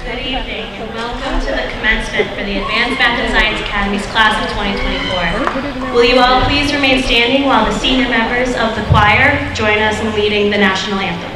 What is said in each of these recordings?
Good evening, and welcome to the commencement for the Advanced Math and Science Academy's class of 2024. Will you all please remain standing while the senior members of the choir join us in leading the national anthem.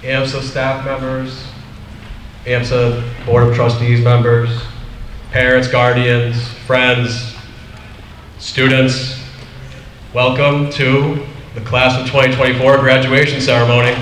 AMSA staff members, AMSA Board of Trustees members, parents, guardians, friends, students, welcome to the Class of 2024 graduation ceremony.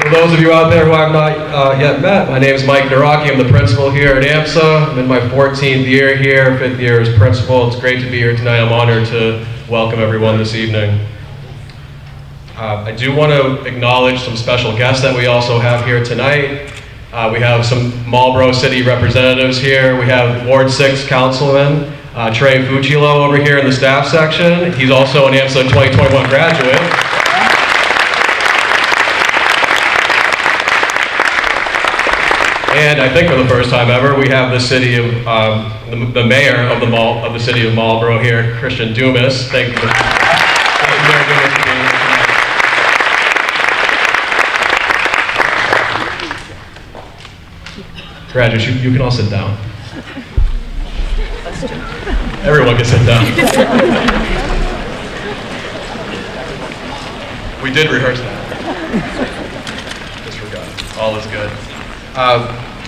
For those of you out there who I've not yet met, my name is Mike Nawrocki. I'm the principal here at AMSA. I'm in my 14th year here, 5th year as principal. It's great to be here tonight. I'm honored to welcome everyone this evening. I do want to acknowledge some special guests that we also have here tonight. We have some Marlborough City representatives here. We have Ward 6 Councilman Trey Fucillo over here in the staff section. He's also an AMSA 2021 graduate. And I think for the first time ever, we have the city of the mayor of the city of Marlborough here, Christiane. Thank you, Mayor Dumas, for being here tonight. Graduates, you can all sit down. Everyone can sit down. We did rehearse that. Just forgot. All is good.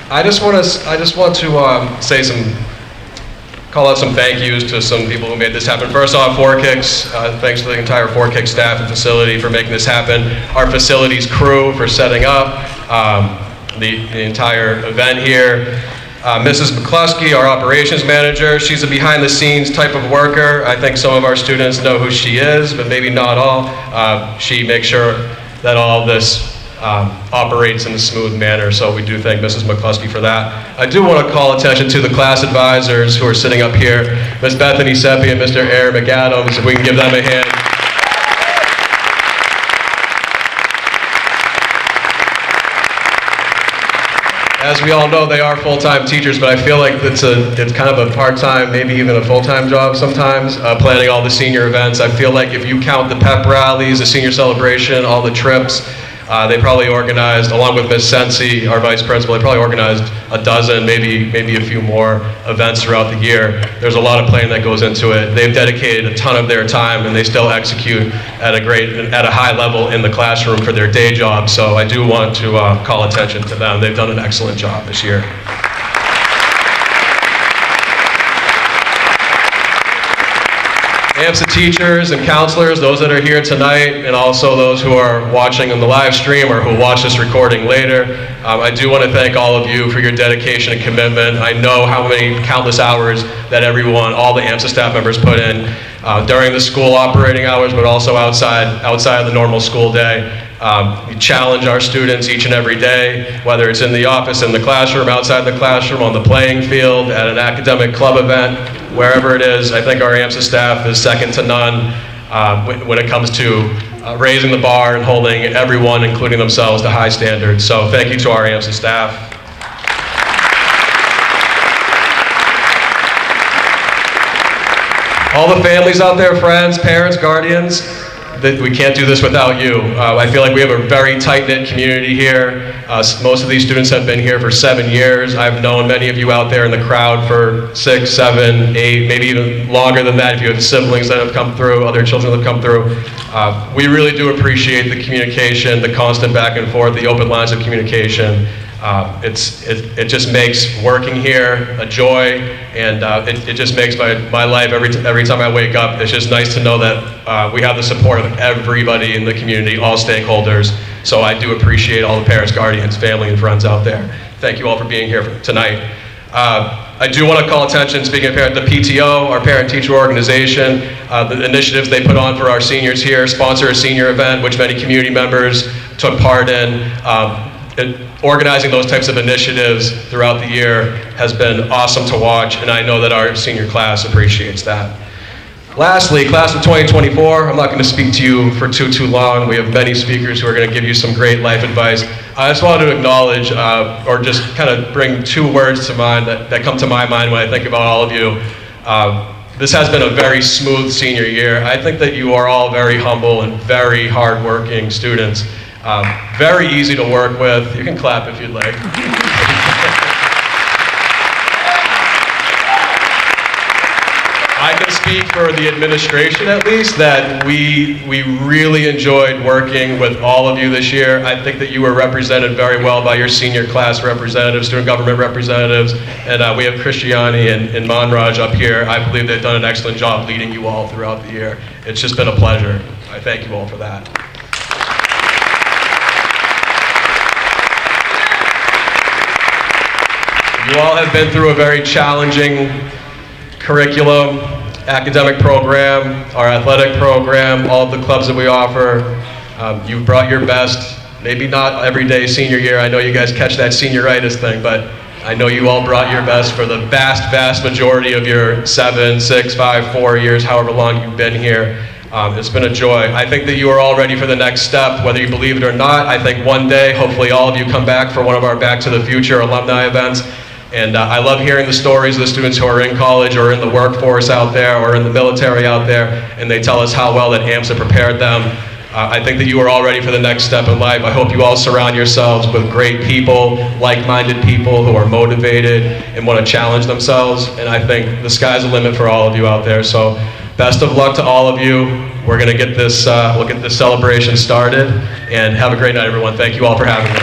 I just want to call out some thank yous to some people who made this happen. First off, Four Kicks. Thanks to the entire Four Kicks staff and facility for making this happen. Our facilities crew for setting up the entire event here. Mrs. McCluskey, our operations manager. She's a behind-the-scenes type of worker. I think some of our students know who she is, but maybe not all. She makes sure that all of this operates in a smooth manner, so we do thank Mrs. McCluskey for that. I do want to call attention to the class advisors who are sitting up here, Ms. Bethany Seppi and Mr. Aaron McAdams, if we can give them a hand. As we all know, they are full-time teachers, but I feel like it's kind of a part-time, maybe even a full-time job sometimes, planning all the senior events. I feel like if you count the pep rallies, the senior celebration, all the trips, they probably organized, along with Ms. Sensi, our vice principal, they probably organized a dozen, maybe a few more events throughout the year. There's a lot of planning that goes into it. They've dedicated a ton of their time, and they still execute at a high level in the classroom for their day job. So I do want to call attention to them. They've done an excellent job this year. AMSA teachers and counselors, those that are here tonight, and also those who are watching on the live stream or who watch this recording later, I do want to thank all of you for your dedication and commitment. I know how many countless hours that all the AMSA staff members put in during the school operating hours, but also outside of the normal school day. We challenge our students each and every day, whether it's in the office, in the classroom, outside the classroom, on the playing field, at an academic club event, wherever it is. I think our AMSA staff is second to none when it comes to raising the bar and holding everyone, including themselves, to high standards. So thank you to our AMSA staff. All the families out there, friends, parents, guardians, we can't do this without you. I feel like we have a very tight-knit community here. Most of these students have been here for 7 years. I've known many of you out there in the crowd for 6, 7, 8, maybe even longer than that if you have siblings that have come through, other children that have come through. We really do appreciate the communication, the constant back and forth, the open lines of communication. It just makes working here a joy, and it just makes my life every time I wake up. It's just nice to know that we have the support of everybody in the community, all stakeholders. So I do appreciate all the parents, guardians, family, and friends out there. Thank you all for being here tonight. I do want to call attention, speaking of parents, the PTO, our parent-teacher organization, the initiatives they put on for our seniors here, sponsor a senior event, which many community members took part in. Organizing those types of initiatives throughout the year has been awesome to watch, and I know that our senior class appreciates that. Lastly, class of 2024, I'm not going to speak to you for too long. We have many speakers who are going to give you some great life advice. I just wanted to acknowledge, or just kind of bring 2 words to mind that come to my mind when I think about all of you. This has been a very smooth senior year. I think that you are all very humble and very hardworking students. Very easy to work with. You can clap if you'd like. I can speak for the administration at least that we really enjoyed working with all of you this year. I think that you were represented very well by your senior class representatives, student government representatives, and we have Christiane and Manraaj up here. I believe they've done an excellent job leading you all throughout the year. It's just been a pleasure. I thank you all for that. You all have been through a very challenging curriculum, academic program, our athletic program, all of the clubs that we offer. You've brought your best, maybe not every day senior year. I know you guys catch that senioritis thing, but I know you all brought your best for the vast majority of your 7, 6, 5, 4 years, however long you've been here. It's been a joy. I think that you are all ready for the next step, whether you believe it or not. I think one day, hopefully all of you come back for one of our Back to the Future alumni events. And I love hearing the stories of the students who are in college or in the workforce out there or in the military out there, and they tell us how well that AMSA prepared them. I think that you are all ready for the next step in life. I hope you all surround yourselves with great people, like-minded people who are motivated and want to challenge themselves. And I think the sky's the limit for all of you out there. So best of luck to all of you. We're going to get this, we'll get this celebration started. And have a great night, everyone. Thank you all for having me.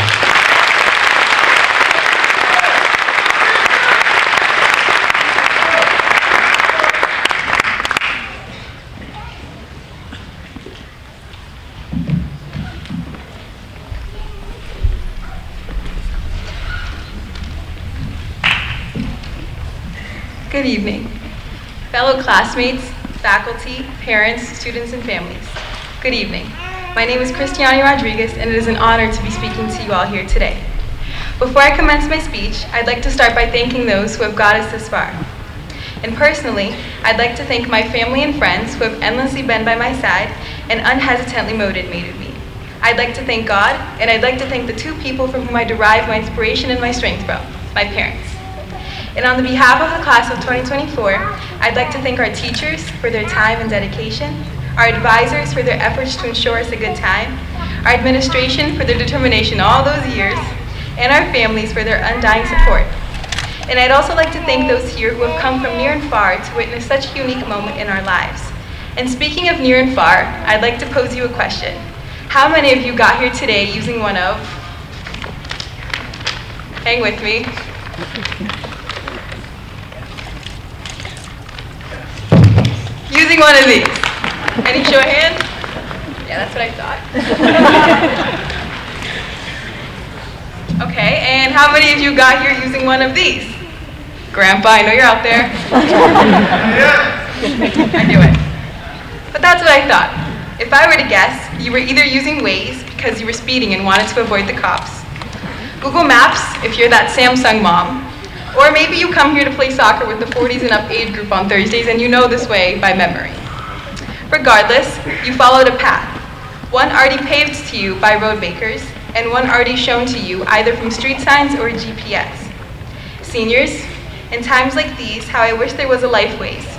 Good evening, fellow classmates, faculty, parents, students, and families. Good evening. My name is Christiane Rodrigues, and it is an honor to be speaking to you all here today. Before I commence my speech, I'd like to start by thanking those who have got us this far. And personally, I'd like to thank my family and friends who have endlessly been by my side and unhesitantly motivated me. I'd like to thank God, and I'd like to thank the two people from whom I derive my inspiration and my strength from, my parents. And on the behalf of the class of 2024, I'd like to thank our teachers for their time and dedication, our advisors for their efforts to ensure us a good time, our administration for their determination all those years, and our families for their undying support. And I'd also like to thank those here who have come from near and far to witness such a unique moment in our lives. And speaking of near and far, I'd like to pose you a question. How many of you got here today using one of, hang with me, using one of these? Any show of hands? Yeah, that's what I thought. Okay, and how many of you got here using one of these? Grandpa, I know you're out there. I knew it. But that's what I thought. If I were to guess, you were either using Waze because you were speeding and wanted to avoid the cops, Google Maps if you're that Samsung mom, or maybe you come here to play soccer with the 40s and up age group on Thursdays and you know this way by memory. Regardless, you followed a path, one already paved to you by road makers, and one already shown to you either from street signs or GPS. Seniors, in times like these, how I wish there was a life Waze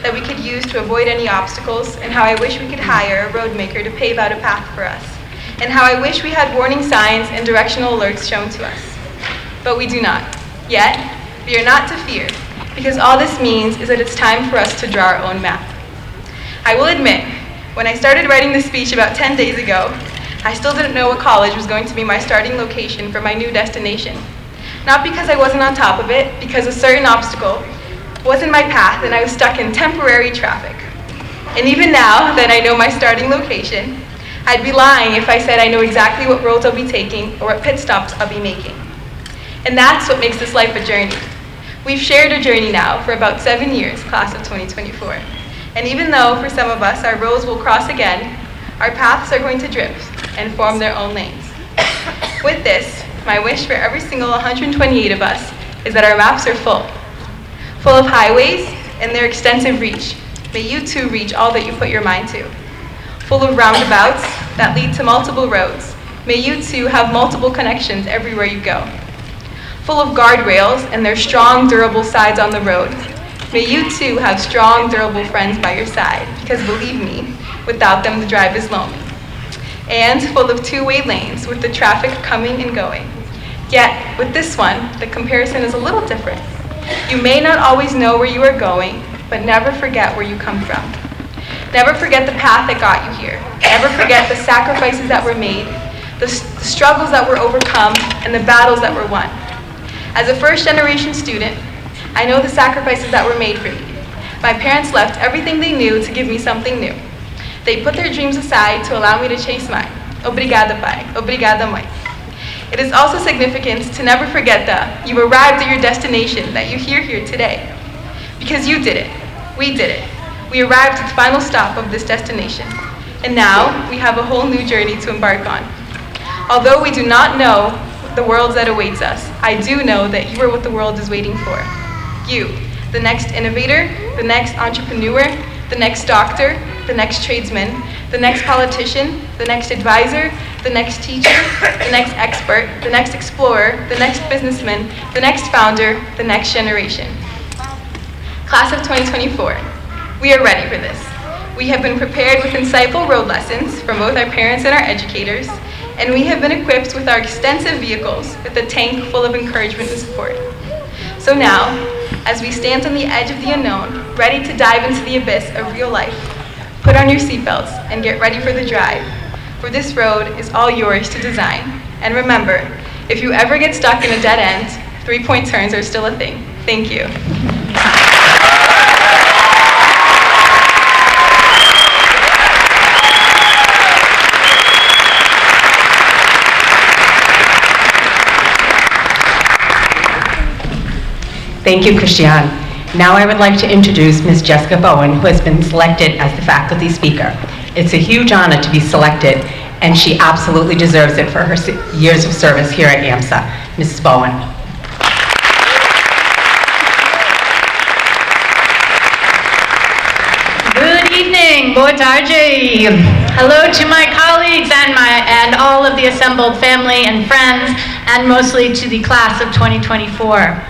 that we could use to avoid any obstacles, and how I wish we could hire a road maker to pave out a path for us, and how I wish we had warning signs and directional alerts shown to us. But we do not. Yet, we are not to fear, because all this means is that it's time for us to draw our own map. I will admit, when I started writing this speech about 10 days ago, I still didn't know what college was going to be my starting location for my new destination. Not because I wasn't on top of it, because a certain obstacle was in my path and I was stuck in temporary traffic. And even now that I know my starting location, I'd be lying if I said I know exactly what roads I'll be taking or what pit stops I'll be making. And that's what makes this life a journey. We've shared a journey now for about 7 years, class of 2024. And even though for some of us our roads will cross again, our paths are going to drift and form their own lanes. With this, my wish for every single 128 of us is that our maps are full of highways and their extensive reach. May you too reach all that you put your mind to. Full of roundabouts that lead to multiple roads. May you too have multiple connections everywhere you go. Full of guardrails and their strong, durable sides on the road. May you too have strong, durable friends by your side, because believe me, without them the drive is lonely. And full of two-way lanes with the traffic coming and going. Yet, with this one, the comparison is a little different. You may not always know where you are going, but never forget where you come from. Never forget the path that got you here. Never forget the sacrifices that were made, the struggles that were overcome, and the battles that were won. As a first-generation student, I know the sacrifices that were made for me. My parents left everything they knew to give me something new. They put their dreams aside to allow me to chase mine. Obrigada, pai. Obrigada, mãe. It is also significant to never forget that you arrived at your destination, that you here today. Because you did it. We did it. We arrived at the final stop of this destination. And now, we have a whole new journey to embark on. Although we do not know the world that awaits us, I do know that you are what the world is waiting for. You, the next innovator, the next entrepreneur, the next doctor, the next tradesman, the next politician, the next advisor, the next teacher, the next expert, the next explorer, the next businessman, the next founder, the next generation. Class of 2024, we are ready for this. We have been prepared with insightful road lessons from both our parents and our educators, and we have been equipped with our extensive vehicles with a tank full of encouragement and support. So now, as we stand on the edge of the unknown, ready to dive into the abyss of real life, put on your seatbelts and get ready for the drive, for this road is all yours to design. And remember, if you ever get stuck in a dead end, 3-point turns are still a thing. Thank you. Thank you, Christiane. Now I would like to introduce Ms. Jessica Bowen, who has been selected as the faculty speaker. It's a huge honor to be selected, and she absolutely deserves it for her years of service here at AMSA. Mrs. Bowen. Good evening, boa tarde. Hello to my colleagues and all of the assembled family and friends, and mostly to the class of 2024.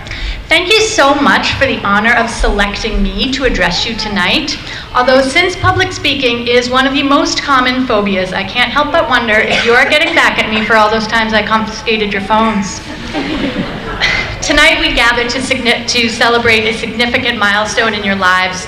Thank you so much for the honor of selecting me to address you tonight. Although since public speaking is one of the most common phobias, I can't help but wonder if you are getting back at me for all those times I confiscated your phones. Tonight we gather to celebrate a significant milestone in your lives.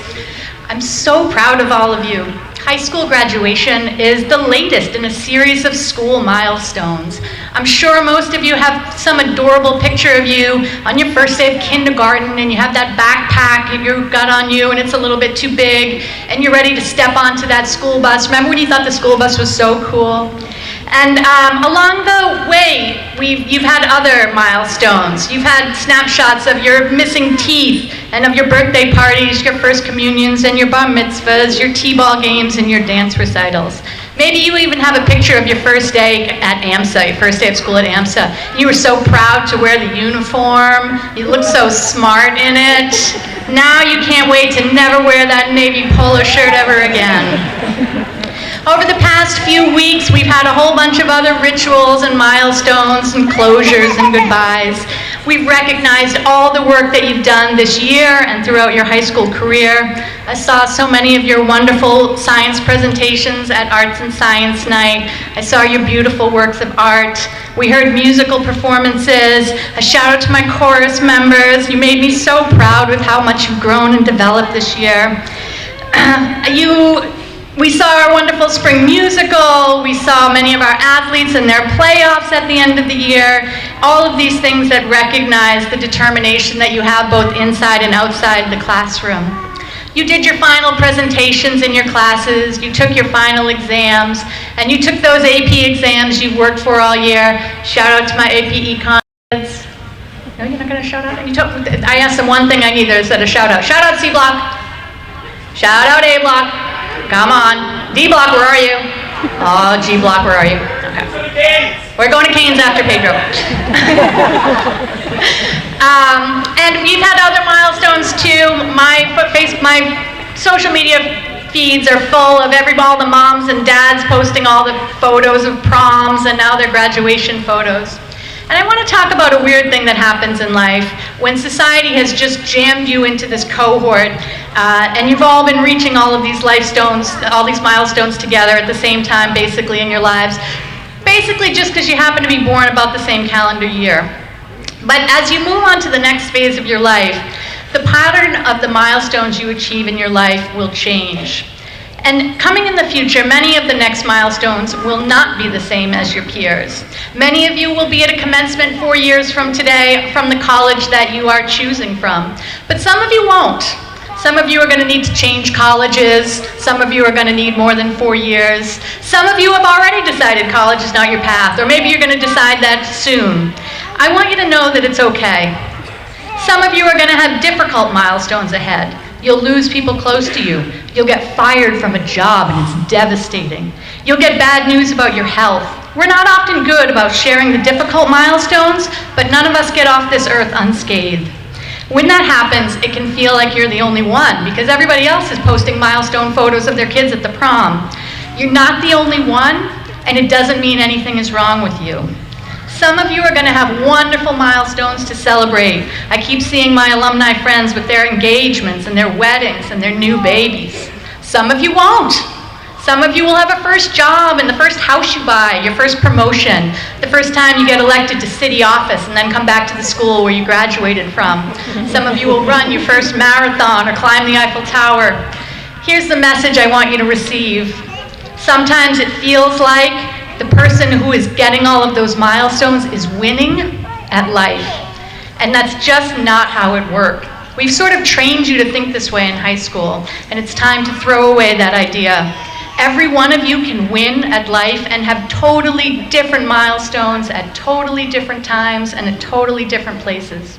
I'm so proud of all of you. High school graduation is the latest in a series of school milestones. I'm sure most of you have some adorable picture of you on your first day of kindergarten, and you have that backpack you've got on you and it's a little bit too big, and you're ready to step onto that school bus. Remember when you thought the school bus was so cool? And along the way, you've had other milestones. You've had snapshots of your missing teeth and of your birthday parties, your first communions and your bar mitzvahs, your t-ball games and your dance recitals. Maybe you even have a picture of your first day at AMSA, your first day of school at AMSA. You were so proud to wear the uniform. You looked so smart in it. Now you can't wait to never wear that navy polo shirt ever again. Over the past few weeks, we've had a whole bunch of other rituals and milestones and closures and goodbyes. We've recognized all the work that you've done this year and throughout your high school career. I saw so many of your wonderful science presentations at Arts and Science Night. I saw your beautiful works of art. We heard musical performances. A shout out to my chorus members. You made me so proud with how much you've grown and developed this year. We saw our wonderful spring musical. We saw many of our athletes in their playoffs at the end of the year. All of these things that recognize the determination that you have both inside and outside the classroom. You did your final presentations in your classes. You took your final exams. And you took those AP exams you've worked for all year. Shout out to my AP Econ kids. No, you're not going to shout out? I asked them one thing I need. There's a shout out. Shout out C Block. Shout out A Block. Come on. D Block, where are you? Oh, G Block, where are you? Okay. We're going to Canes after Pedro. And we've had other milestones too. My social media feeds are full of all the moms and dads posting all the photos of proms and now their graduation photos. And I want to talk about a weird thing that happens in life when society has just jammed you into this cohort and you've all been reaching all of these milestones together at the same time, basically, in your lives. Basically just because you happen to be born about the same calendar year. But as you move on to the next phase of your life, The pattern of the milestones you achieve in your life will change. And coming in the future, many of the next milestones will not be the same as your peers. Many of you will be at a commencement 4 years from today from the college that you are choosing from. But some of you won't. Some of you are going to need to change colleges. Some of you are going to need more than 4 years. Some of you have already decided college is not your path, or maybe you're going to decide that soon. I want you to know that it's okay. Some of you are going to have difficult milestones ahead. You'll lose people close to you. You'll get fired from a job, and it's devastating. You'll get bad news about your health. We're not often good about sharing the difficult milestones, but none of us get off this earth unscathed. When that happens, it can feel like you're the only one, because everybody else is posting milestone photos of their kids at the prom. You're not the only one, and it doesn't mean anything is wrong with you. Some of you are going to have wonderful milestones to celebrate. I keep seeing my alumni friends with their engagements and their weddings and their new babies. Some of you won't. Some of you will have a first job and the first house you buy, your first promotion, the first time you get elected to city office and then come back to the school where you graduated from. Some of you will run your first marathon or climb the Eiffel Tower. Here's the message I want you to receive. Sometimes it feels like the person who is getting all of those milestones is winning at life. And that's just not how it works. We've sort of trained you to think this way in high school, and it's time to throw away that idea. Every one of you can win at life and have totally different milestones at totally different times and at totally different places.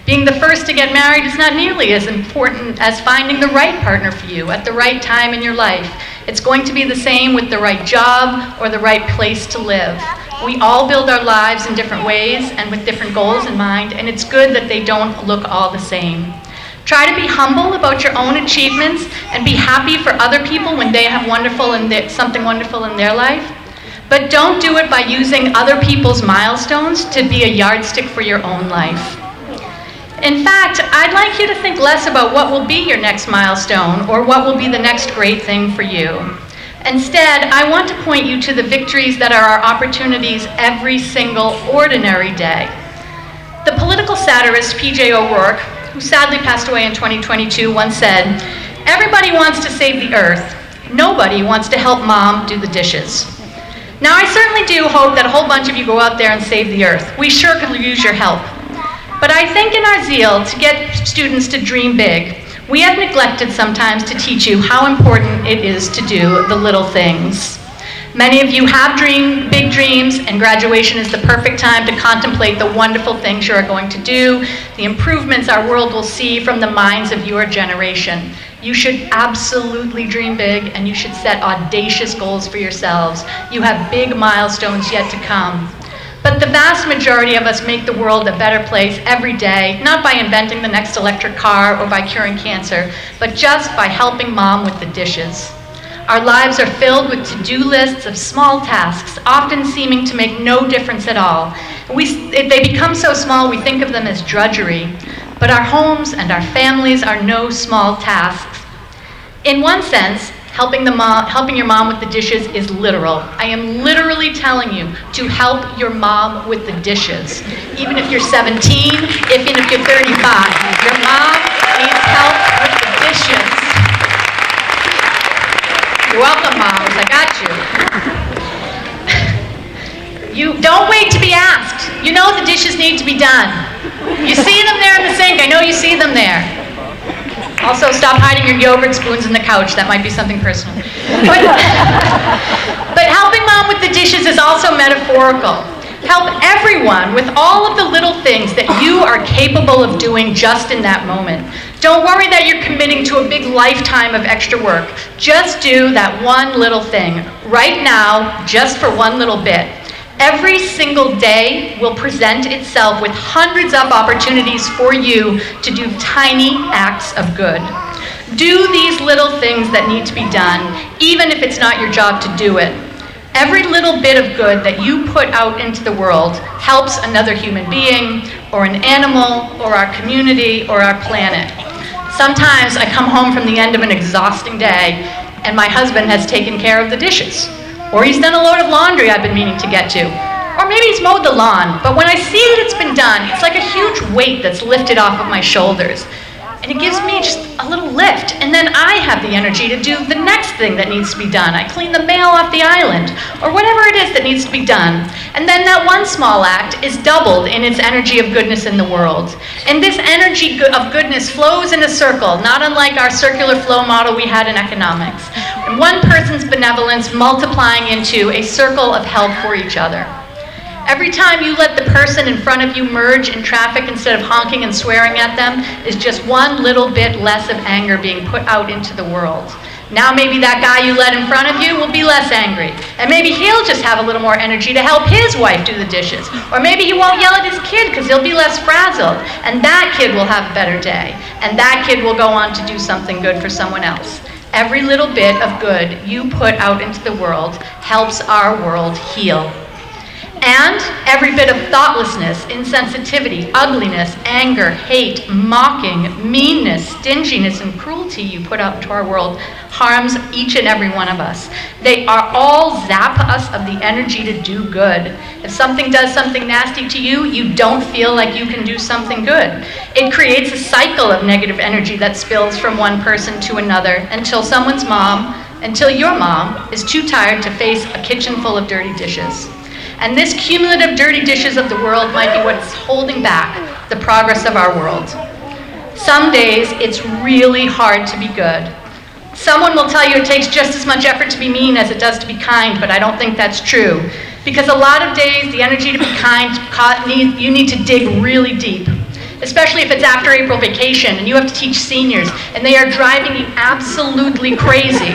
Being the first to get married is not nearly as important as finding the right partner for you at the right time in your life. It's going to be the same with the right job or the right place to live. We all build our lives in different ways and with different goals in mind, and it's good that they don't look all the same. Try to be humble about your own achievements and be happy for other people when they have something wonderful in their life. But don't do it by using other people's milestones to be a yardstick for your own life. In fact, I'd like you to think less about what will be your next milestone or what will be the next great thing for you. Instead, I want to point you to the victories that are our opportunities every single ordinary day. The political satirist P.J. O'Rourke, who sadly passed away in 2022, once said, "Everybody wants to save the earth. Nobody wants to help mom do the dishes." Now, I certainly do hope that a whole bunch of you go out there and save the earth. We sure could use your help. But I think in our zeal to get students to dream big, we have neglected sometimes to teach you how important it is to do the little things. Many of you have big dreams, and graduation is the perfect time to contemplate the wonderful things you are going to do, the improvements our world will see from the minds of your generation. You should absolutely dream big, and you should set audacious goals for yourselves. You have big milestones yet to come. But the vast majority of us make the world a better place every day, not by inventing the next electric car or by curing cancer, but just by helping mom with the dishes. Our lives are filled with to-do lists of small tasks, often seeming to make no difference at all. They become so small we think of them as drudgery, but our homes and our families are no small tasks. In one sense, helping your mom with the dishes is literal. I am literally telling you to help your mom with the dishes. Even if you're 17, even if you're 35, your mom needs help with the dishes. You're welcome, moms, I got you. You don't wait to be asked. You know the dishes need to be done. You see them there in the sink, I know you see them there. Also, stop hiding your yogurt spoons in the couch. That might be something personal. But helping mom with the dishes is also metaphorical. Help everyone with all of the little things that you are capable of doing just in that moment. Don't worry that you're committing to a big lifetime of extra work. Just do that one little thing right now, just for one little bit. Every single day will present itself with hundreds of opportunities for you to do tiny acts of good. Do these little things that need to be done, even if it's not your job to do it. Every little bit of good that you put out into the world helps another human being, or an animal, or our community, or our planet. Sometimes I come home from the end of an exhausting day, and my husband has taken care of the dishes. Or he's done a load of laundry I've been meaning to get to. Or maybe he's mowed the lawn. But when I see that it's been done, it's like a huge weight that's lifted off of my shoulders. And it gives me just a little lift. And then I have the energy to do the next thing that needs to be done. I clean the mail off the island, or whatever it is that needs to be done. And then that one small act is doubled in its energy of goodness in the world. And this energy of goodness flows in a circle, not unlike our circular flow model we had in economics. And one person's benevolence multiplying into a circle of help for each other. Every time you let the person in front of you merge in traffic instead of honking and swearing at them is just one little bit less of anger being put out into the world. Now maybe that guy you let in front of you will be less angry. And maybe he'll just have a little more energy to help his wife do the dishes. Or maybe he won't yell at his kid because he'll be less frazzled. And that kid will have a better day. And that kid will go on to do something good for someone else. Every little bit of good you put out into the world helps our world heal. And every bit of thoughtlessness, insensitivity, ugliness, anger, hate, mocking, meanness, stinginess, and cruelty you put out into our world harms each and every one of us. They are all zap us of the energy to do good. If something does something nasty to you, you don't feel like you can do something good. It creates a cycle of negative energy that spills from one person to another until your mom is too tired to face a kitchen full of dirty dishes. And this cumulative dirty dishes of the world might be what's holding back the progress of our world. Some days, it's really hard to be good. Someone will tell you it takes just as much effort to be mean as it does to be kind, but I don't think that's true. Because a lot of days, the energy to be kind, you need to dig really deep. Especially if it's after April vacation and you have to teach seniors and they are driving you absolutely crazy.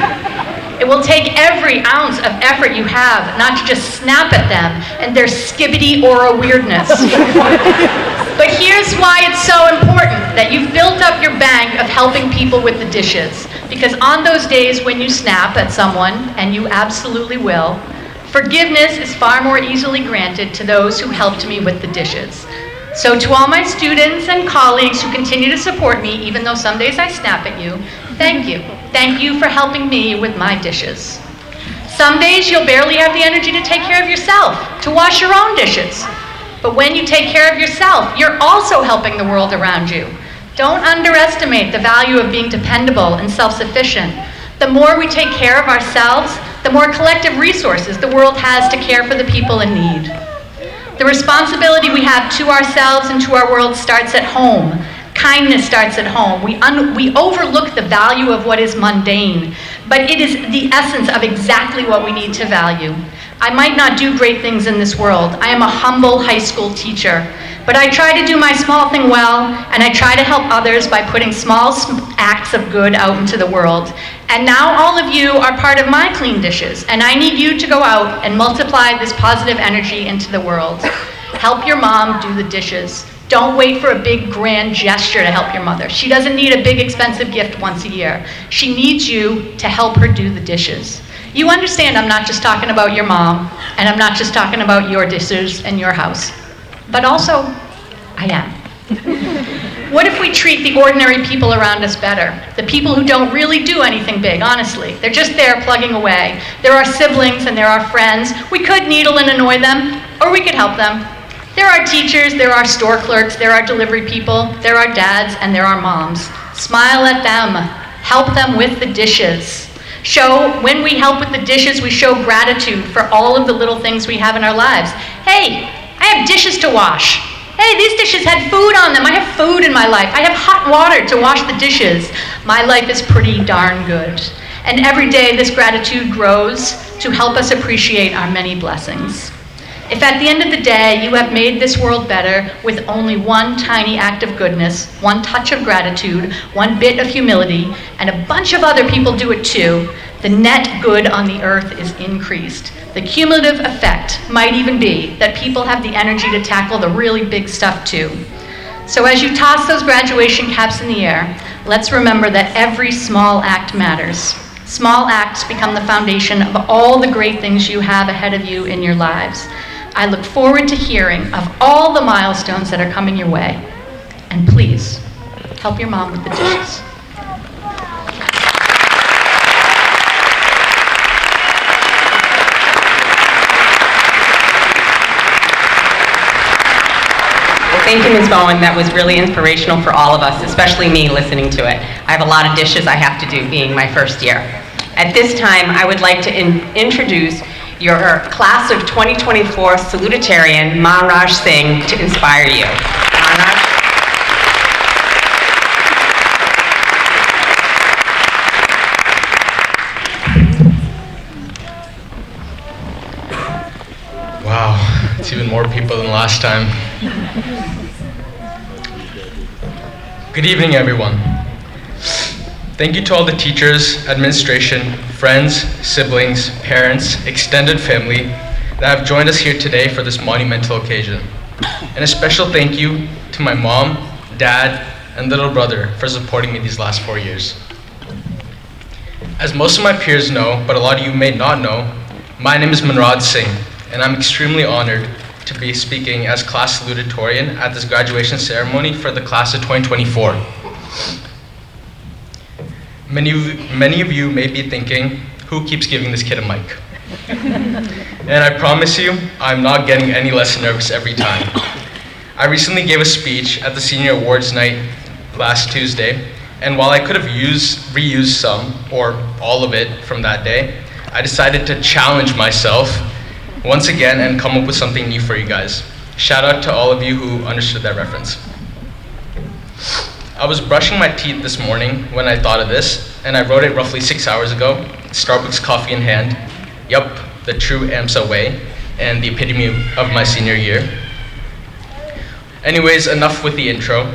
It will take every ounce of effort you have not to just snap at them and their skibbity aura weirdness. But here's why it's so important that you've built up your bank of helping people with the dishes. Because on those days when you snap at someone, and you absolutely will, forgiveness is far more easily granted to those who helped me with the dishes. So to all my students and colleagues who continue to support me, even though some days I snap at you, thank you. Thank you for helping me with my dishes. Some days you'll barely have the energy to take care of yourself, to wash your own dishes. But when you take care of yourself, you're also helping the world around you. Don't underestimate the value of being dependable and self-sufficient. The more we take care of ourselves, the more collective resources the world has to care for the people in need. The responsibility we have to ourselves and to our world starts at home. Kindness starts at home. We overlook the value of what is mundane, but it is the essence of exactly what we need to value. I might not do great things in this world. I am a humble high school teacher, but I try to do my small thing well, and I try to help others by putting small acts of good out into the world. And now all of you are part of my clean dishes, and I need you to go out and multiply this positive energy into the world. Help your mom do the dishes. Don't wait for a big grand gesture to help your mother. She doesn't need a big expensive gift once a year. She needs you to help her do the dishes. You understand I'm not just talking about your mom, and I'm not just talking about your dishes and your house, but also I am. What if we treat the ordinary people around us better? The people who don't really do anything big, honestly. They're just there plugging away. They're our siblings and they're our friends. We could needle and annoy them, or we could help them. There are teachers, there are store clerks, there are delivery people, there are dads, and there are moms. Smile at them. Help them with the dishes. When we help with the dishes, we show gratitude for all of the little things we have in our lives. Hey, I have dishes to wash. Hey, these dishes had food on them. I have food in my life. I have hot water to wash the dishes. My life is pretty darn good. And every day this gratitude grows to help us appreciate our many blessings. If at the end of the day you have made this world better with only one tiny act of goodness, one touch of gratitude, one bit of humility, and a bunch of other people do it too, the net good on the earth is increased. The cumulative effect might even be that people have the energy to tackle the really big stuff too. So as you toss those graduation caps in the air, let's remember that every small act matters. Small acts become the foundation of all the great things you have ahead of you in your lives. I look forward to hearing of all the milestones that are coming your way. And please, help your mom with the dishes. Thank you, Ms. Bowen. That was really inspirational for all of us, especially me listening to it. I have a lot of dishes I have to do, being my first year. At this time, I would like to introduce your class of 2024 Salutatorian, Manraaj Singh, to inspire you. Manraaj. Wow, it's even more people than last time. Good evening, everyone. Thank you to all the teachers, administration, friends, siblings, parents, extended family that have joined us here today for this monumental occasion. And a special thank you to my mom, dad, and little brother for supporting me these last 4 years. As most of my peers know, but a lot of you may not know, my name is Manraaj Singh, and I'm extremely honored to be speaking as class salutatorian at this graduation ceremony for the class of 2024. Many of you may be thinking, who keeps giving this kid a mic? And I promise you, I'm not getting any less nervous every time. I recently gave a speech at the senior awards night last Tuesday, and while I could have reused some or all of it from that day, I decided to challenge myself once again and come up with something new for you guys. Shout out to all of you who understood that reference. I was brushing my teeth this morning when I thought of this, and I wrote it roughly 6 hours ago, Starbucks coffee in hand. Yup, the true AMSA way, and the epitome of my senior year. Anyways, enough with the intro.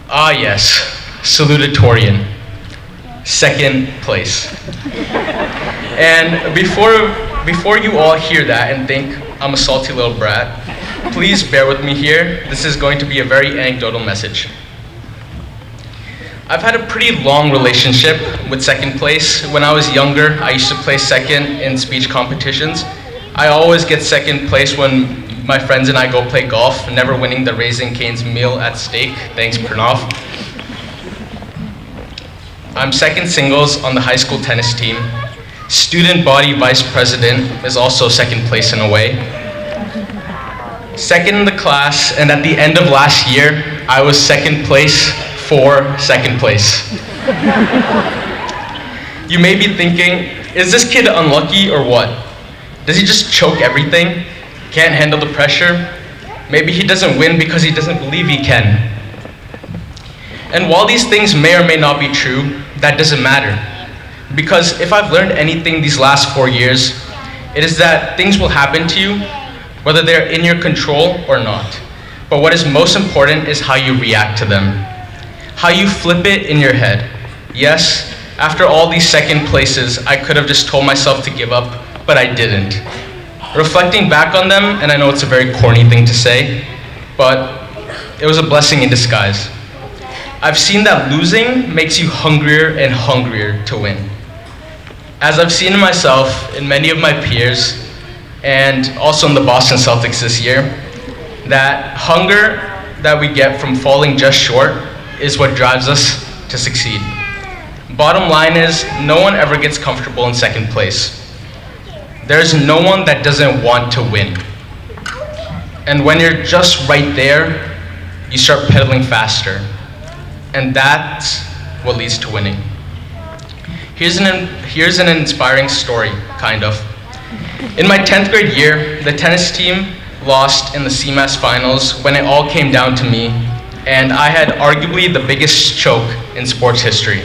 Ah yes, salutatorian, second place. And before you all hear that and think I'm a salty little brat, please bear with me here. This is going to be a very anecdotal message. I've had a pretty long relationship with second place. When I was younger, I used to play second in speech competitions. I always get second place when my friends and I go play golf, never winning the Raising Cane's meal at stake. Thanks, Pranav. I'm second singles on the high school tennis team. Student body vice president is also second place in a way. Second in the class, and at the end of last year, I was second place for second place. You may be thinking, is this kid unlucky or what? Does he just choke everything? Can't handle the pressure? Maybe he doesn't win because he doesn't believe he can. And while these things may or may not be true, that doesn't matter. Because if I've learned anything these last 4 years, it is that things will happen to you, whether they're in your control or not. But what is most important is how you react to them. How you flip it in your head. Yes, after all these second places, I could have just told myself to give up, but I didn't. Reflecting back on them, and I know it's a very corny thing to say, but it was a blessing in disguise. I've seen that losing makes you hungrier and hungrier to win. As I've seen in myself, in many of my peers, and also in the Boston Celtics this year, that hunger that we get from falling just short is what drives us to succeed. Bottom line is, no one ever gets comfortable in second place. There's no one that doesn't want to win. And when you're just right there, you start pedaling faster. And that's what leads to winning. Here's an inspiring story, kind of. In my 10th grade year, the tennis team lost in the CMAS finals when it all came down to me, and I had arguably the biggest choke in sports history,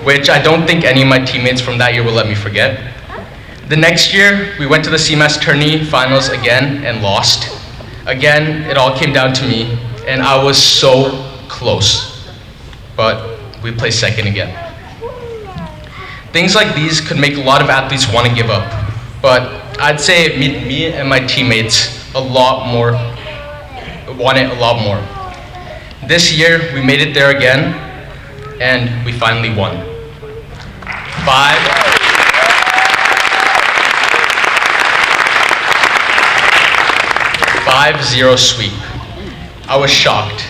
which I don't think any of my teammates from that year will let me forget. The next year, we went to the CMAS tourney finals again and lost. Again, it all came down to me, and I was so close. But we placed second again. Things like these could make a lot of athletes want to give up, but I'd say it made me and my teammates want it a lot more. This year, we made it there again, and we finally won. 5-0 sweep. I was shocked.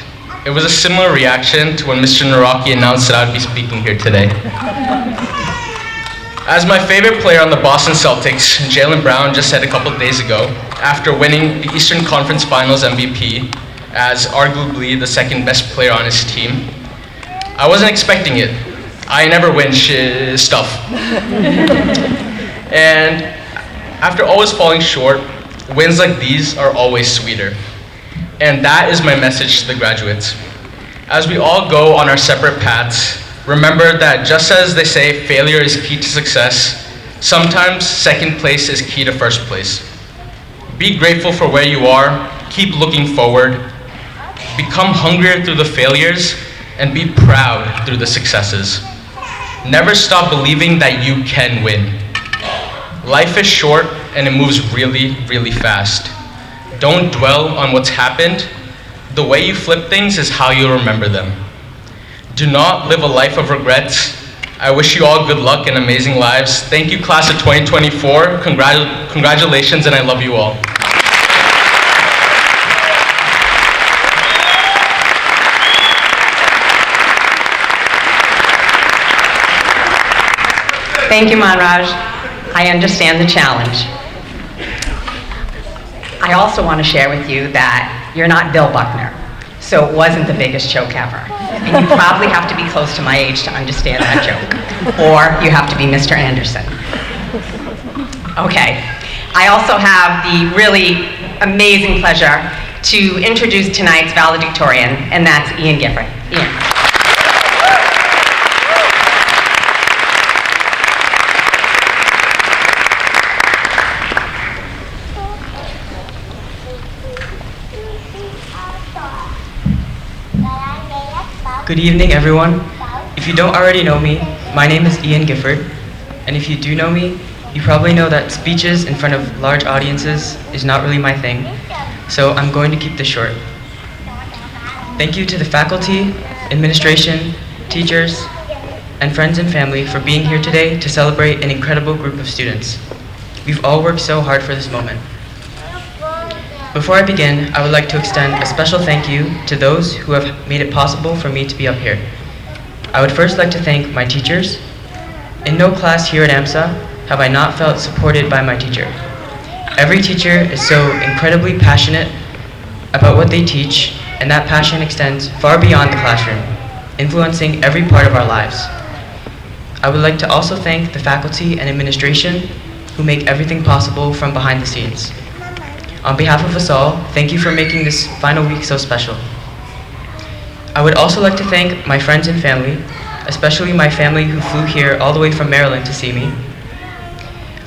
It was a similar reaction to when Mr. Nawrocki announced that I would be speaking here today. As my favorite player on the Boston Celtics, Jaylen Brown, just said a couple days ago, after winning the Eastern Conference Finals MVP as arguably the second best player on his team, I wasn't expecting it. I never win stuff. And after always falling short, wins like these are always sweeter. And that is my message to the graduates. As we all go on our separate paths, remember that just as they say failure is key to success, sometimes second place is key to first place. Be grateful for where you are, keep looking forward, become hungrier through the failures, and be proud through the successes. Never stop believing that you can win. Life is short and it moves really, really fast. Don't dwell on what's happened. The way you flip things is how you'll remember them. Do not live a life of regrets. I wish you all good luck and amazing lives. Thank you, class of 2024. Congratulations, and I love you all. Thank you, Manraaj. I understand the challenge. I also want to share with you that you're not Bill Buckner, so it wasn't the biggest joke ever. And you probably have to be close to my age to understand that joke, or you have to be Mr. Anderson. Okay, I also have the really amazing pleasure to introduce tonight's valedictorian, and that's Ian Gifford. Ian. Good evening, everyone. If you don't already know me, my name is Ian Gifford, and if you do know me, you probably know that speeches in front of large audiences is not really my thing, so I'm going to keep this short. Thank you to the faculty, administration, teachers, and friends and family for being here today to celebrate an incredible group of students. We've all worked so hard for this moment. Before I begin, I would like to extend a special thank you to those who have made it possible for me to be up here. I would first like to thank my teachers. In no class here at AMSA have I not felt supported by my teacher. Every teacher is so incredibly passionate about what they teach, and that passion extends far beyond the classroom, influencing every part of our lives. I would like to also thank the faculty and administration who make everything possible from behind the scenes. On behalf of us all, thank you for making this final week so special. I would also like to thank my friends and family, especially my family who flew here all the way from Maryland to see me.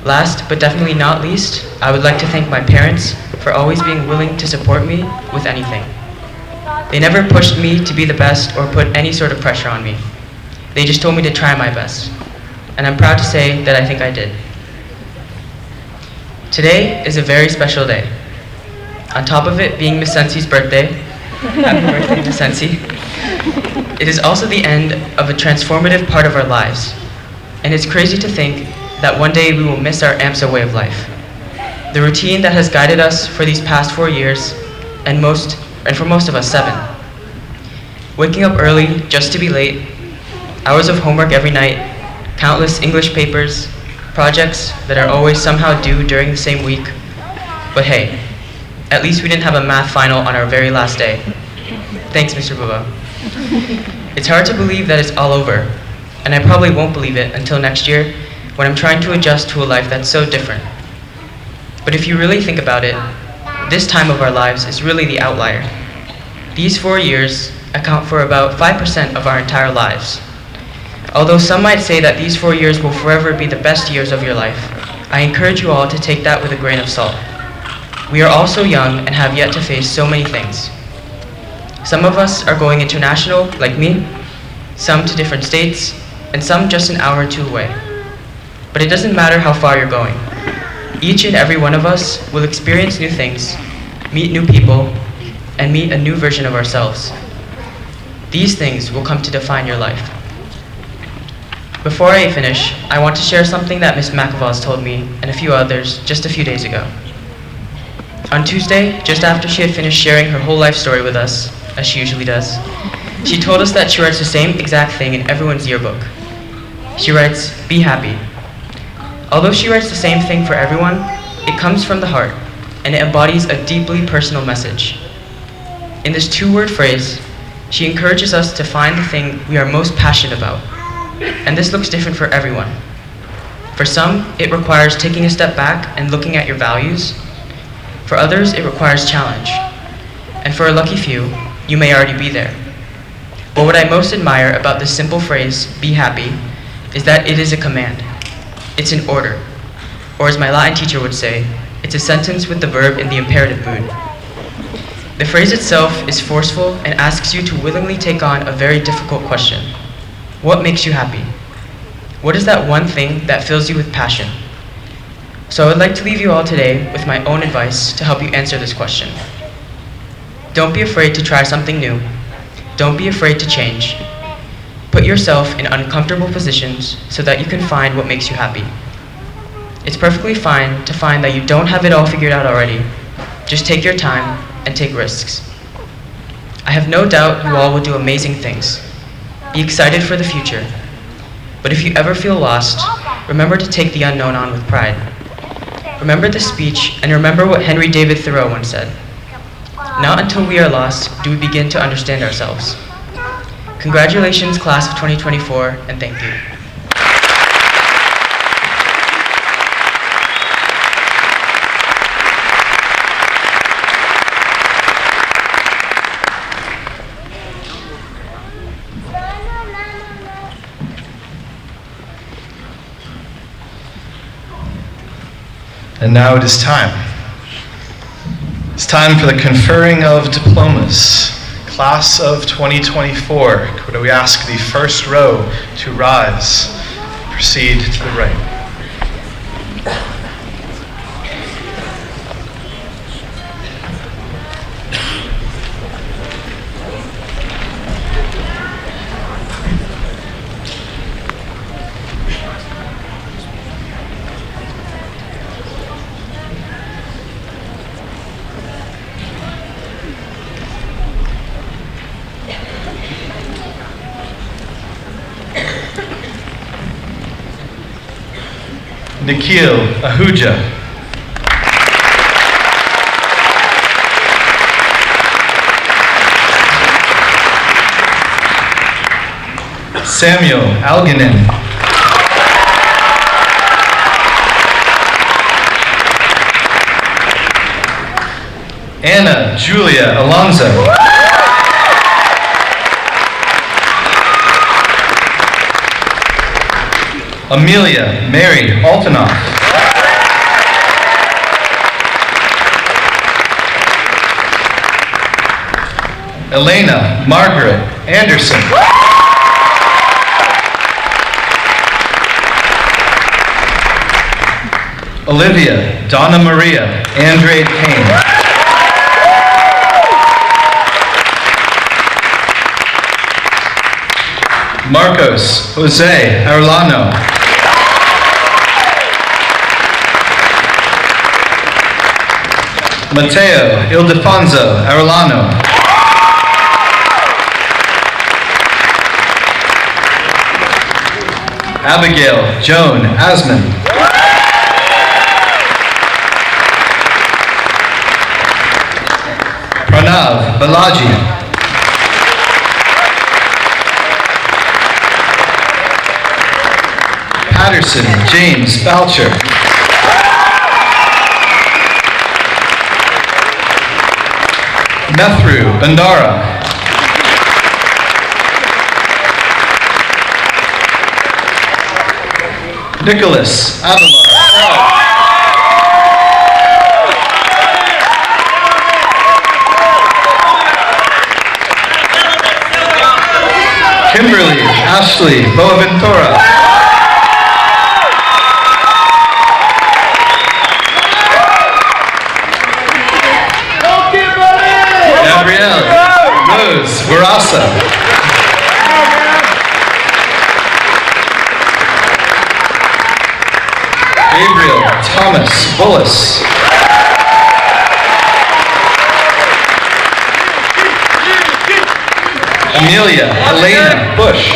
Last, but definitely not least, I would like to thank my parents for always being willing to support me with anything. They never pushed me to be the best or put any sort of pressure on me. They just told me to try my best. And I'm proud to say that I think I did. Today is a very special day. On top of it being Miss Sensi's birthday, happy birthday, Miss Sensi, it is also the end of a transformative part of our lives. And it's crazy to think that one day we will miss our AMSA way of life. The routine that has guided us for these past 4 years, and for most of us, 7. Waking up early just to be late, hours of homework every night, countless English papers, projects that are always somehow due during the same week. But hey, at least we didn't have a math final on our very last day. Thanks, Mr. Baba. It's hard to believe that it's all over, and I probably won't believe it until next year when I'm trying to adjust to a life that's so different. But if you really think about it, this time of our lives is really the outlier. These 4 years account for about 5% of our entire lives. Although some might say that these 4 years will forever be the best years of your life, I encourage you all to take that with a grain of salt. We are all so young and have yet to face so many things. Some of us are going international, like me, some to different states, and some just an hour or 2 away. But it doesn't matter how far you're going. Each and every one of us will experience new things, meet new people, and meet a new version of ourselves. These things will come to define your life. Before I finish, I want to share something that Ms. McAvoss told me and a few others just a few days ago. On Tuesday, just after she had finished sharing her whole life story with us, as she usually does, she told us that she writes the same exact thing in everyone's yearbook. She writes, "Be happy." Although she writes the same thing for everyone, it comes from the heart, and it embodies a deeply personal message. In this two-word phrase, she encourages us to find the thing we are most passionate about, and this looks different for everyone. For some, it requires taking a step back and looking at your values. For others, it requires challenge. And for a lucky few, you may already be there. But what I most admire about this simple phrase, be happy, is that it is a command. It's an order. Or as my Latin teacher would say, it's a sentence with the verb in the imperative mood. The phrase itself is forceful and asks you to willingly take on a very difficult question. What makes you happy? What is that one thing that fills you with passion? So I would like to leave you all today with my own advice to help you answer this question. Don't be afraid to try something new. Don't be afraid to change. Put yourself in uncomfortable positions so that you can find what makes you happy. It's perfectly fine to find that you don't have it all figured out already. Just take your time and take risks. I have no doubt you all will do amazing things. Be excited for the future. But if you ever feel lost, remember to take the unknown on with pride. Remember this speech and remember what Henry David Thoreau once said. Not until we are lost do we begin to understand ourselves. Congratulations, class of 2024, and thank you. And now it is time. It's time for the conferring of diplomas. Class of 2024. Could we ask the first row to rise? Proceed to the right. Nikhil Ahuja. Samuel Alganin. Anna Julia Alonso. Amelia Mary Altanoff. Elena Margaret Anderson. Olivia Donna Maria Andrade Kane. Marcos Jose Arlano. Mateo Ildefonso Arellano. Abigail Joan Asman. Pranav Balaji. Patterson James Balcher. Methru Bandara. Nicholas Avila. Kimberly Ashley Boaventura. Gabrielle Rose Barasa. Gabriel Thomas Bullis. Amelia Elena Bush.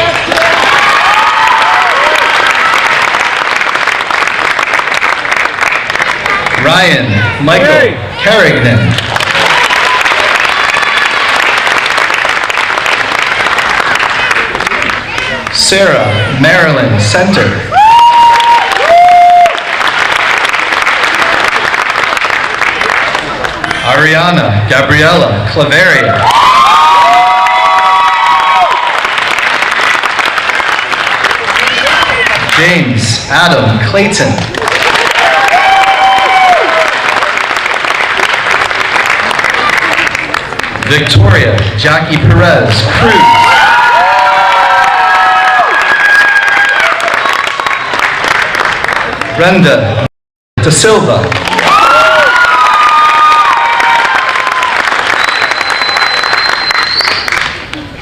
Ryan Michael Carrigan. Sarah Marilyn Center. Ariana Gabriela Claveria. James Adam Clayton. Victoria Jackie Perez Cruz. Brenda Da Silva.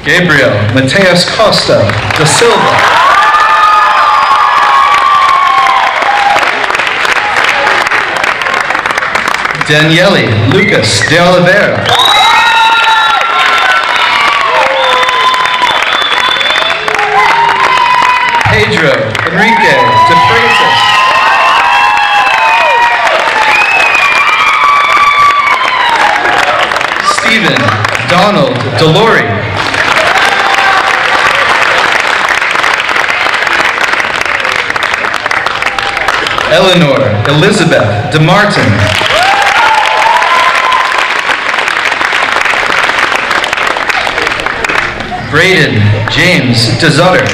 Gabriel Mateus Costa Da Silva. Daniele Lucas de Oliveira. Pedro Enrique de Freitas. Stephen Donald Delory. Eleanor Elizabeth DeMartin. Braden James DeZutter.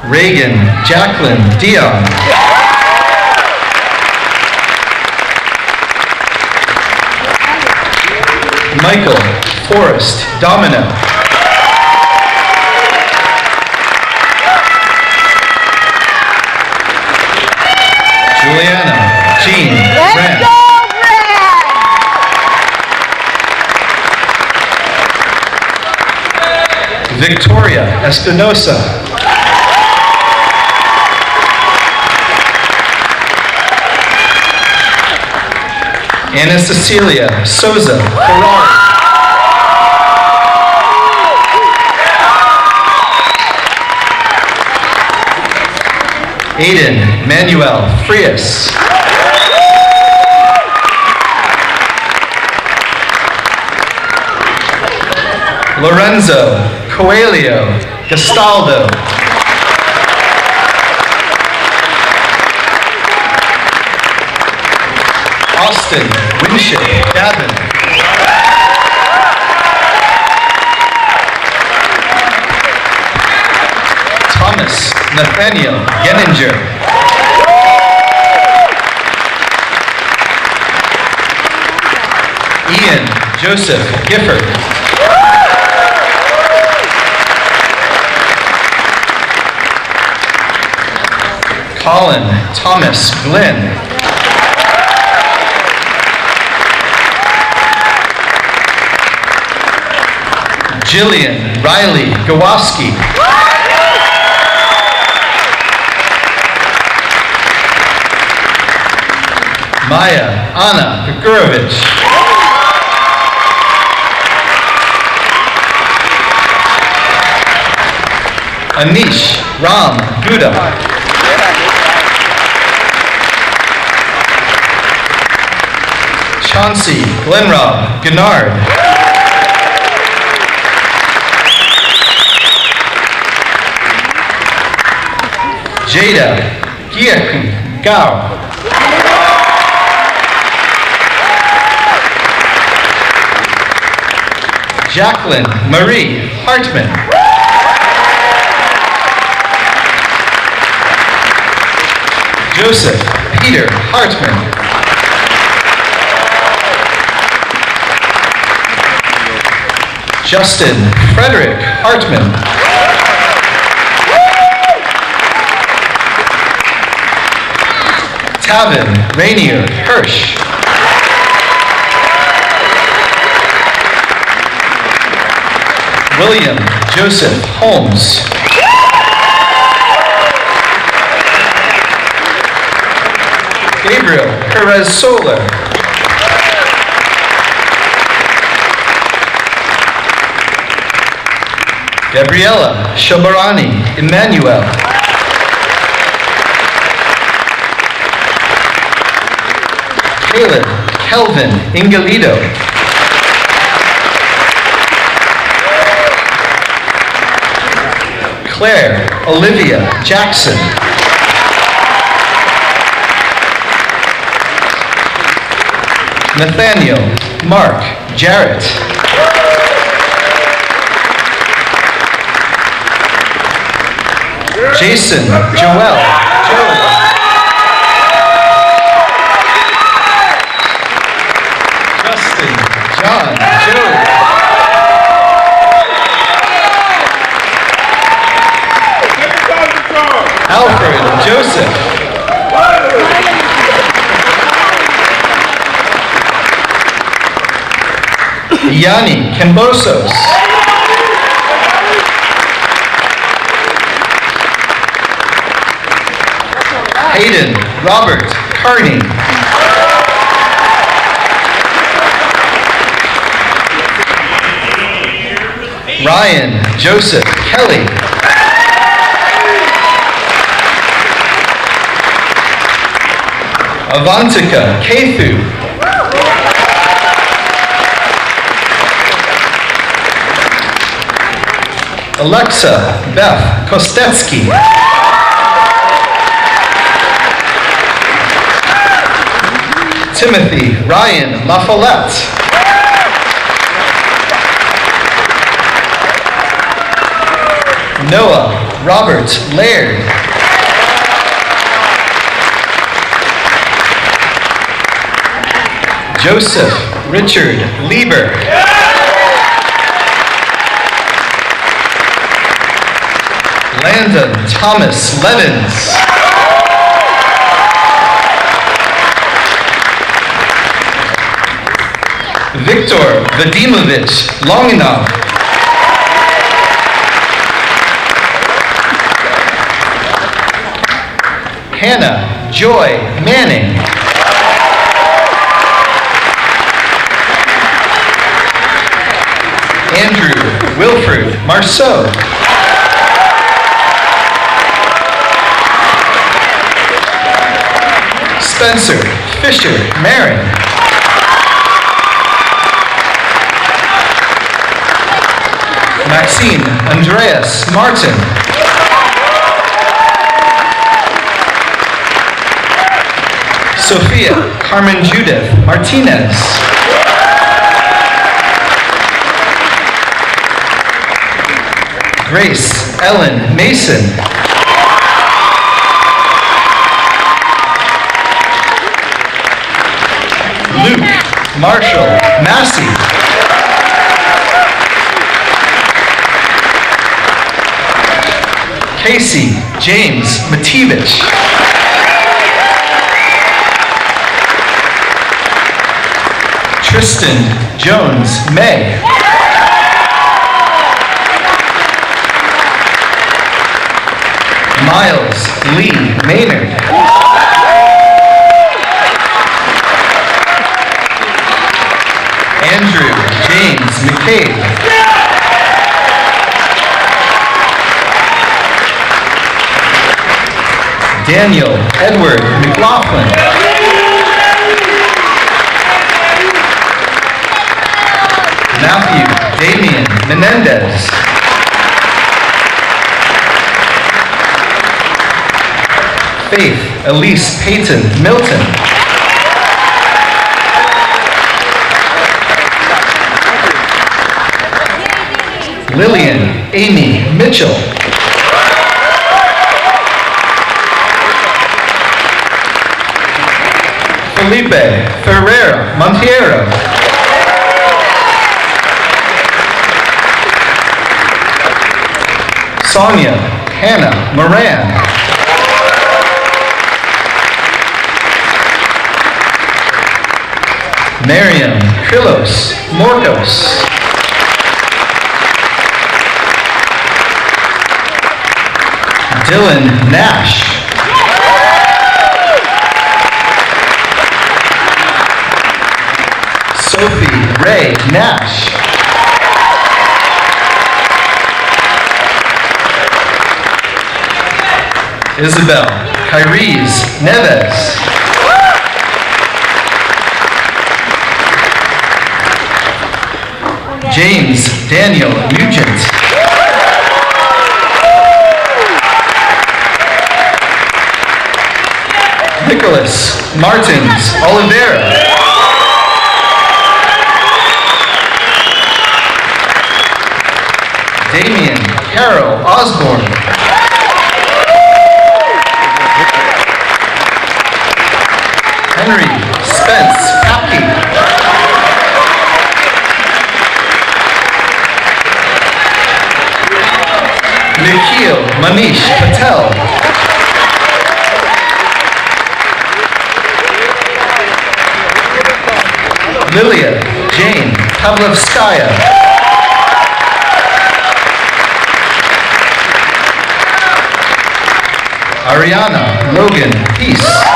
Reagan Jacqueline Dion. Michael Forrest Domino. Juliana Jean Grant. Victoria Espinosa. Anna Cecilia Souza Ferrari. Aiden Manuel Frias. Lorenzo Coelho Gastaldo. Austin Winship Gavin. Thomas Nathaniel Geninger. Ian Joseph Gifford. Colin Thomas Glenn. Jillian Riley Gawoski. Maya Anna Gurevich. Anish Ram Guda. Chauncey Glenrob Gennard. Jada Giaku Gao. Jacqueline Marie Hartman. Joseph Peter Hartman. Justin Frederick Hartman. Tavin Rainier Hirsch. William Joseph Holmes. Gabriel Perez Soler. Gabriella Shabarani Emmanuel. Caleb Kelvin Ingalido. Claire Olivia Jackson. Nathaniel Mark Jarrett. Jason Joel Joe. Justin John Joe. Alfred Joseph. Yanni Cambosos. Hayden Robert Carney. Ryan Joseph Kelly. Avantika Kethu. Alexa Beth Kostetsky. Timothy Ryan LaFollette. Noah Robert Laird. Joseph Richard Lieber. Landon Thomas Levins. Victor Vadimovich Longinov. Hannah Joy Manning. Andrew Wilfred Marceau. Spencer Fisher Marin. Maxine Andreas Martin. Sophia Carmen Judith Martinez. Grace Ellen Mason. Luke Marshall Massey. Casey James Matevich. Tristan Jones May. Miles Lee Maynard. Andrew James McCabe. Daniel Edward McLaughlin. Matthew Damian Menendez. Faith Elise Payton Milton. Lillian Amy Mitchell. Felipe Ferreira Monteiro. Sonia Hannah Moran. Mariam Krilos Morkos. Dylan Nash. Sophie Ray Nash. Isabel Kyries Neves. James Daniel Nugent. Nicholas Martins Oliveira. Damian Carol Osborne. Henry Spence Papke. Nikhil Manish Patel. Lilia Jane Pavlovskaya. Ariana Logan Peace.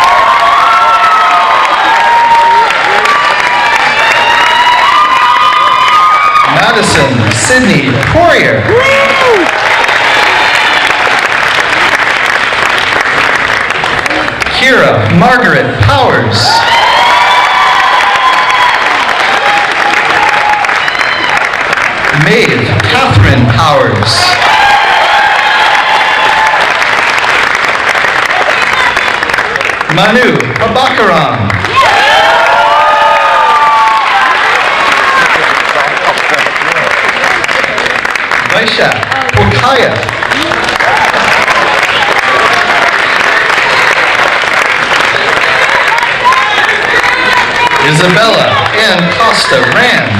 Madison Sydney Poirier. Kira Margaret Powers. Maeve Catherine Powers. Manu Abakaran. Vaishak Okaya. Isabella Ann Costa Rand.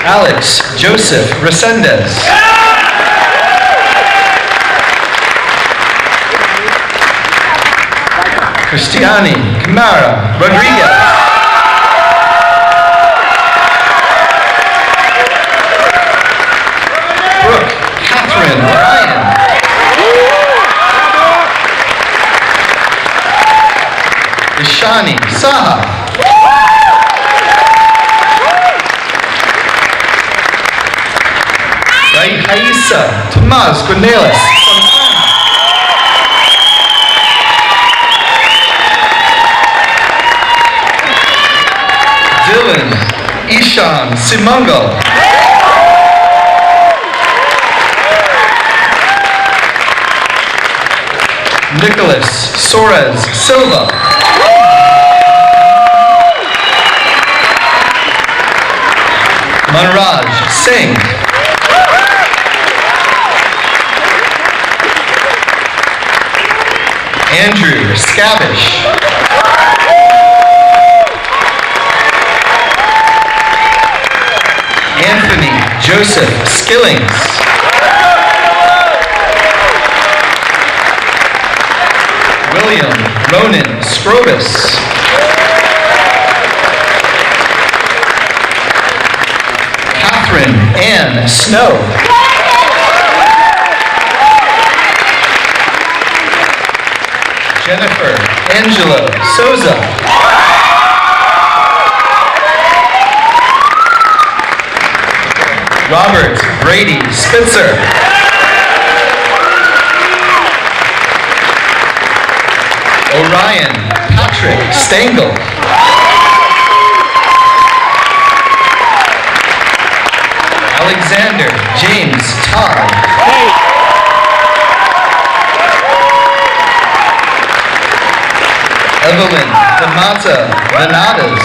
Alex Joseph Resendez. Christiane Camara Rodrigues. Brooke Catherine Ryan. Ishani Saha. Raisa Tomas Cornelis. Dylan Ishan Simangal. Nicholas Soares Silva. Manraaj Singh. Andrew Scavish. Anthony Joseph Skillings. William Ronan Scrobus. Catherine Ann Snow. Jennifer Angelo Souza. Robert Brady Spitzer. Orion Patrick Stengel. Alexander James Todd. Evelyn Damata Venadas.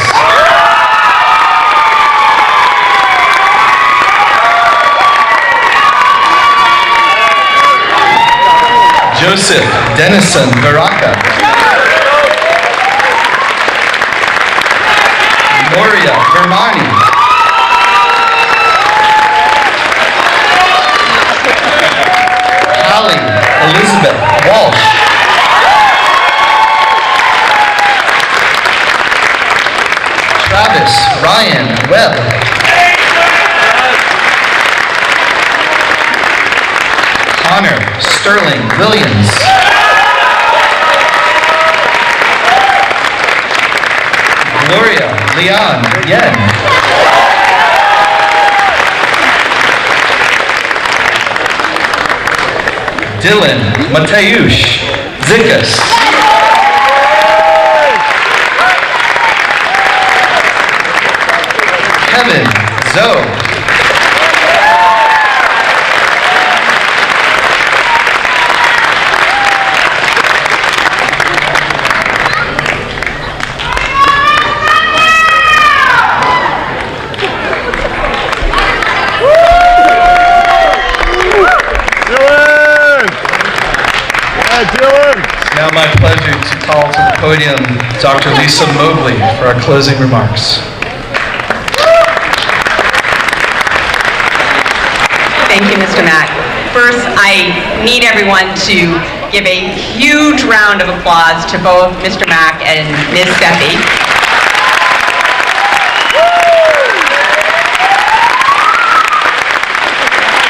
Joseph Denison Baraka. Moria Vermani. Hallie Elizabeth Walsh. Travis Ryan Webb. Connor Sterling Williams. Gloria Leon Yen. Dylan Mateusz Zikas. Kevin Zoe. It's now my pleasure to call to the podium Dr. Lisa Mobley for our closing remarks. Thank you, Mr. Mack. First, I need everyone to give a huge round of applause to both Mr. Mack and Ms. Steffi.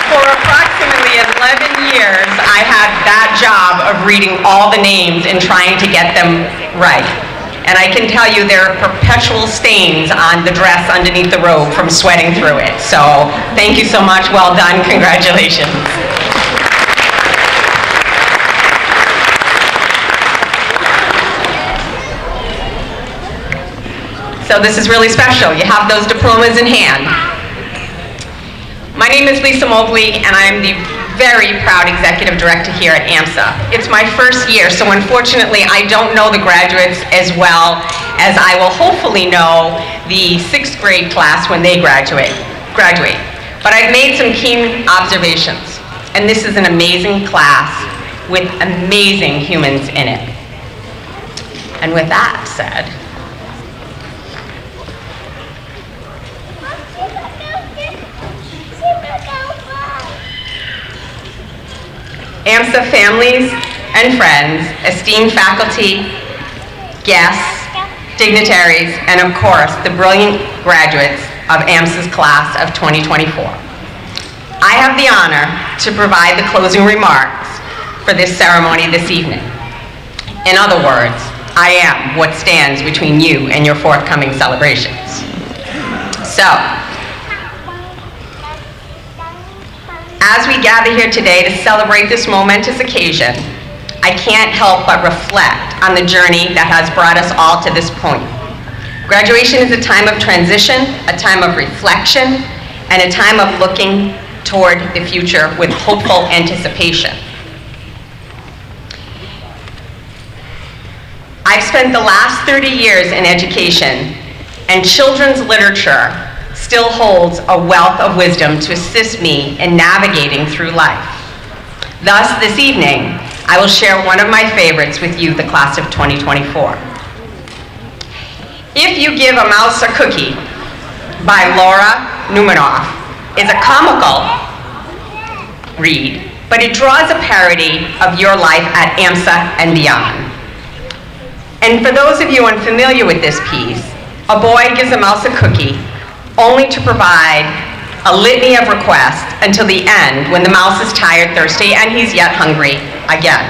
For approximately 11 years, I had that job of reading all the names and trying to get them right. And I can tell you there are perpetual stains on the dress underneath the robe from sweating through it. So thank you so much. Well done. Congratulations. So this is really special. You have those diplomas in hand. My name is Lisa Mobley, and I am the very proud executive director here at AMSA. It's my first year, so unfortunately I don't know the graduates as well as I will hopefully know the 6th grade class when they graduate. But I've made some keen observations, and this is an amazing class with amazing humans in it. And with that said, AMSA families and friends, esteemed faculty, guests, dignitaries, and of course, the brilliant graduates of AMSA's class of 2024. I have the honor to provide the closing remarks for this ceremony this evening. In other words, I am what stands between you and your forthcoming celebrations. So, as we gather here today to celebrate this momentous occasion, I can't help but reflect on the journey that has brought us all to this point. Graduation is a time of transition, a time of reflection, and a time of looking toward the future with hopeful anticipation. I've spent the last 30 years in education, and children's literature still holds a wealth of wisdom to assist me in navigating through life. Thus, this evening, I will share one of my favorites with you, the class of 2024. If You Give a Mouse a Cookie by Laura Numanoff is a comical read, but it draws a parody of your life at AMSA and beyond. And for those of you unfamiliar with this piece, a boy gives a mouse a cookie only to provide a litany of requests until the end when the mouse is tired, thirsty, and he's yet hungry again.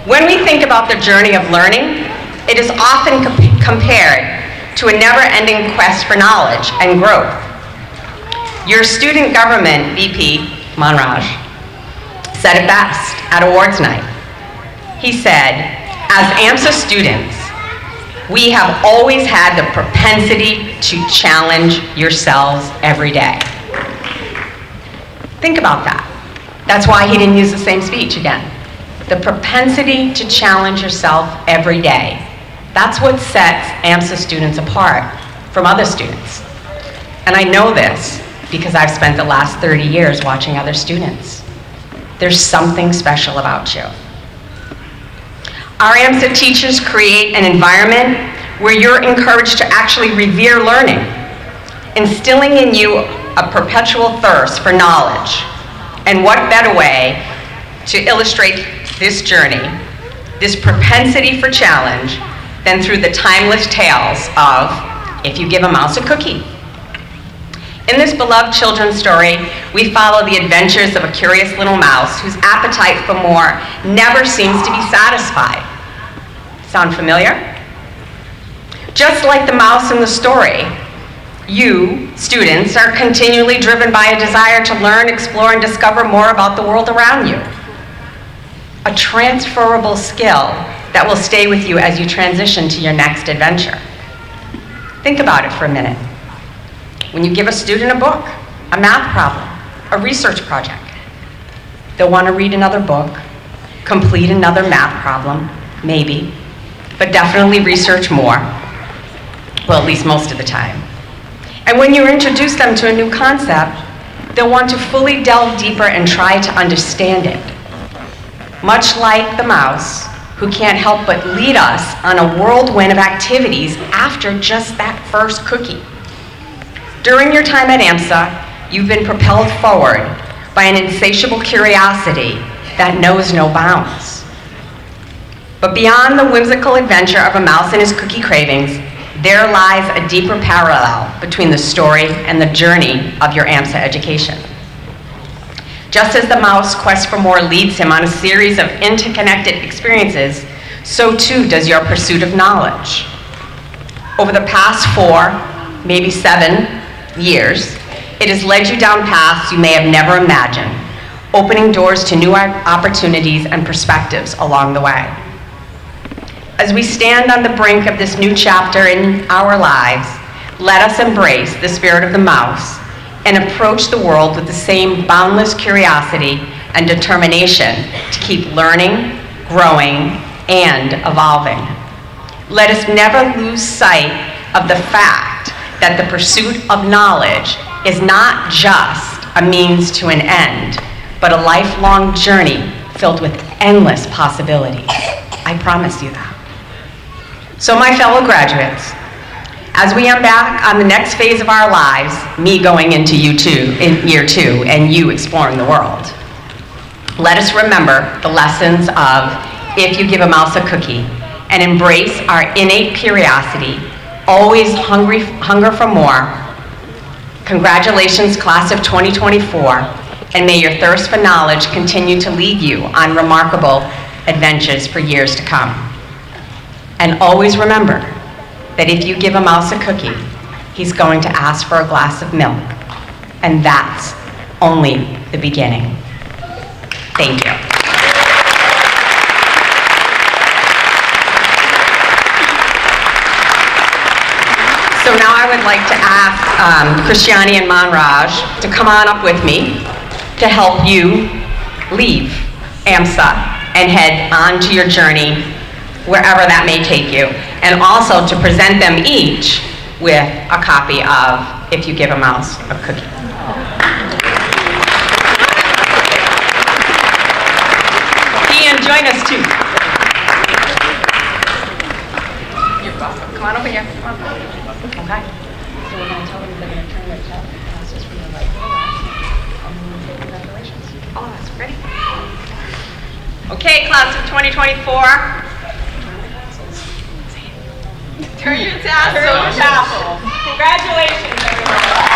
When we think about the journey of learning, it is often compared to a never-ending quest for knowledge and growth. Your student government VP, Manraaj, said it best at awards night. He said, as AMSA students, we have always had the propensity to challenge yourselves every day. Think about that. That's why he didn't use the same speech again. The propensity to challenge yourself every day. That's what sets AMSA students apart from other students. And I know this because I've spent the last 30 years watching other students. There's something special about you. Our AMSA teachers create an environment where you're encouraged to actually revere learning, instilling in you a perpetual thirst for knowledge. And what better way to illustrate this journey, this propensity for challenge, than through the timeless tales of If You Give a Mouse a Cookie. In this beloved children's story, we follow the adventures of a curious little mouse whose appetite for more never seems to be satisfied. Sound familiar? Just like the mouse in the story, You, students, are continually driven by a desire to learn, explore, and discover more about the world around you. A transferable skill that will stay with you as you transition to your next adventure. Think about it for a minute. When you give a student a book, a math problem, a research project, they'll want to read another book, complete another math problem, maybe, but definitely research more, well, at least most of the time. And when you introduce them to a new concept, they'll want to fully delve deeper and try to understand it. Much like the mouse, who can't help but lead us on a whirlwind of activities after just that first cookie. During your time at AMSA, you've been propelled forward by an insatiable curiosity that knows no bounds. But beyond the whimsical adventure of a mouse and his cookie cravings, there lies a deeper parallel between the story and the journey of your AMSA education. Just as the mouse quest for more leads him on a series of interconnected experiences, so too does your pursuit of knowledge. Over the past 4, maybe 7 years, it has led you down paths you may have never imagined, opening doors to new opportunities and perspectives along the way. As we stand on the brink of this new chapter in our lives, let us embrace the spirit of the mouse and approach the world with the same boundless curiosity and determination to keep learning, growing, and evolving. Let us never lose sight of the fact that the pursuit of knowledge is not just a means to an end, but a lifelong journey filled with endless possibilities. I promise you that. So my fellow graduates, as we embark on the next phase of our lives, me going into year 2 and you exploring the world, let us remember the lessons of if you give a mouse a cookie and embrace our innate curiosity, always hunger for more. Congratulations, class of 2024, and may your thirst for knowledge continue to lead you on remarkable adventures for years to come. And always remember that if you give a mouse a cookie, he's going to ask for a glass of milk. And that's only the beginning. Thank you. So now I would like to ask Christiane and Manraaj to come on up with me to help you leave AMSA and head on to your journey wherever that may take you, and also to present them each with a copy of If You Give a Mouse a Cookie. Ian, join us too. You're welcome. Come on over here. Come on. Okay. So we're going to tell them they're going to turn their passes from the right to the left, and then we'll say congratulations. All of us, ready? Okay, class of 2024. Turn your tassels. Congratulations, everyone.